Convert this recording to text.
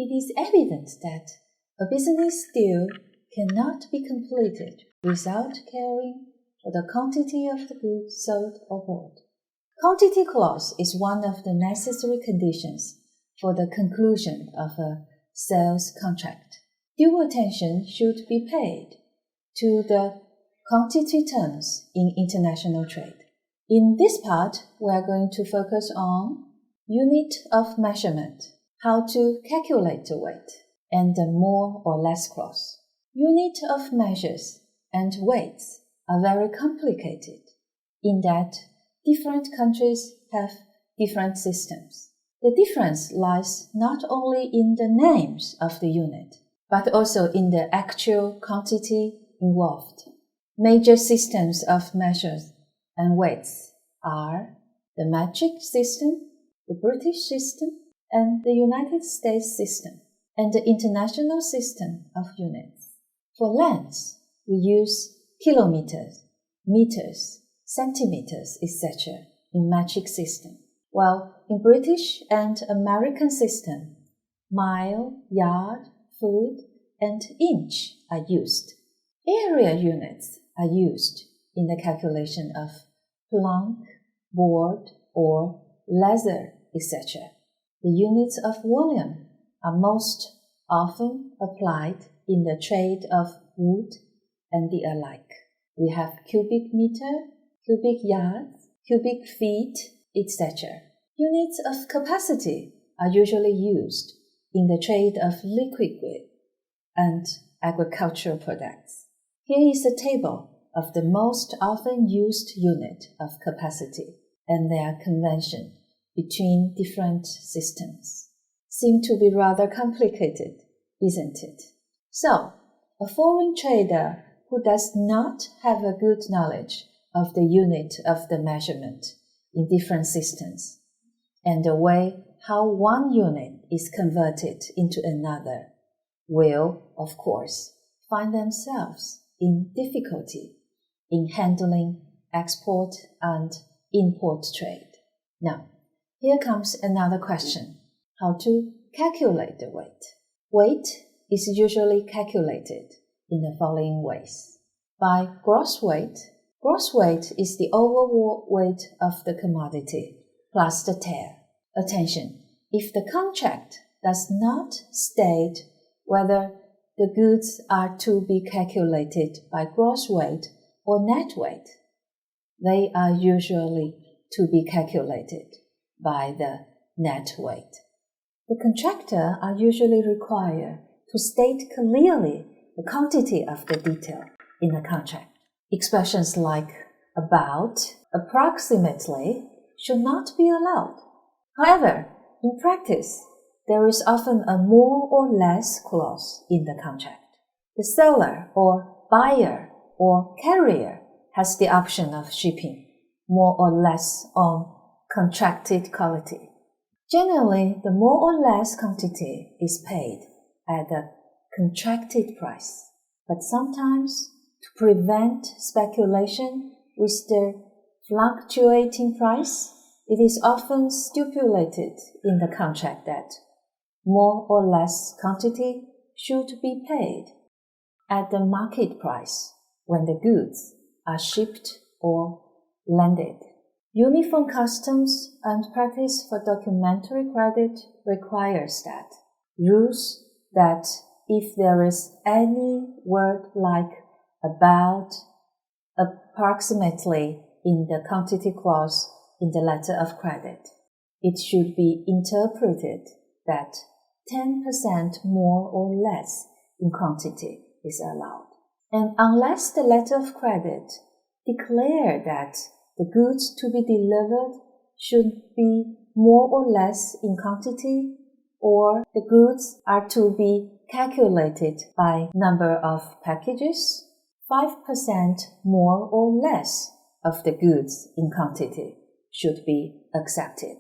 it is evident that a business deal cannot be completed without caring for the quantity of the goods sold or bought. Quantity clause is one of the necessary conditions for the conclusion of a sales contract. Due attention should be paid to the quantity terms in international trade. In this part, we are going to focus on unit of measurement, how to calculate the weight, and the more or less clause. Unit of measures and weights are very complicated in that different countries have different systems. The difference lies not only in the names of the unit, but also in the actual quantity involved. Major systems of measures and weights are the metric system, the British system, and the United States system, and the international system of units. For lengths, we use kilometers, meters, centimeters, etc. in metric system, while in British and American system, mile, yard, foot, and inch are used. Area units are used in the calculation of plank, board, or leather, etc. The units of volume are most often applied in the trade of wood and the alike. We have cubic meter, cubic yards, cubic feet, etc. Units of capacity are usually used in the trade of liquid goods and agricultural products. Here is a table of the most often used unit of capacity and their convention between different systems. Seem to be rather complicated, isn't it? So, a foreign trader who does not have a good knowledge of the unit of the measurement in different systems and the way how one unit is converted into another will, of course, find themselves in difficulty in handling export and import trade. Now, here comes another question: how to calculate the weight? Weight is usually calculated in the following ways. By gross weight. Gross weight is the overall weight of the commodity plus the tare. Attention, if the contract does not state whether the goods are to be calculated by gross weight or net weight, they are usually to be calculated by the net weight. The contractor are usually required to state clearly the quantity of the detail in the contract. Expressions like about, approximately should not be allowed. However, in practice, there is often a more or less clause in the contract. The seller or buyer or carrier has the option of shipping more or less on contracted quality. Generally, the more or less quantity is paid at the contracted price, but sometimes to prevent speculation with the fluctuating price, it is often stipulated in the contract that more or less quantity should be paid at the market price when the goods are shipped or landed. Uniform customs and practice for documentary credit requires that rules that if there is any word like about, approximately in the quantity clause in the letter of credit, it should be interpreted that 10% more or less in quantity is allowed. And unless the letter of credit declare that the goods to be delivered should be more or less in quantity, or the goods are to be calculated by number of packages, 5% more or less of the goods in quantity should be accepted.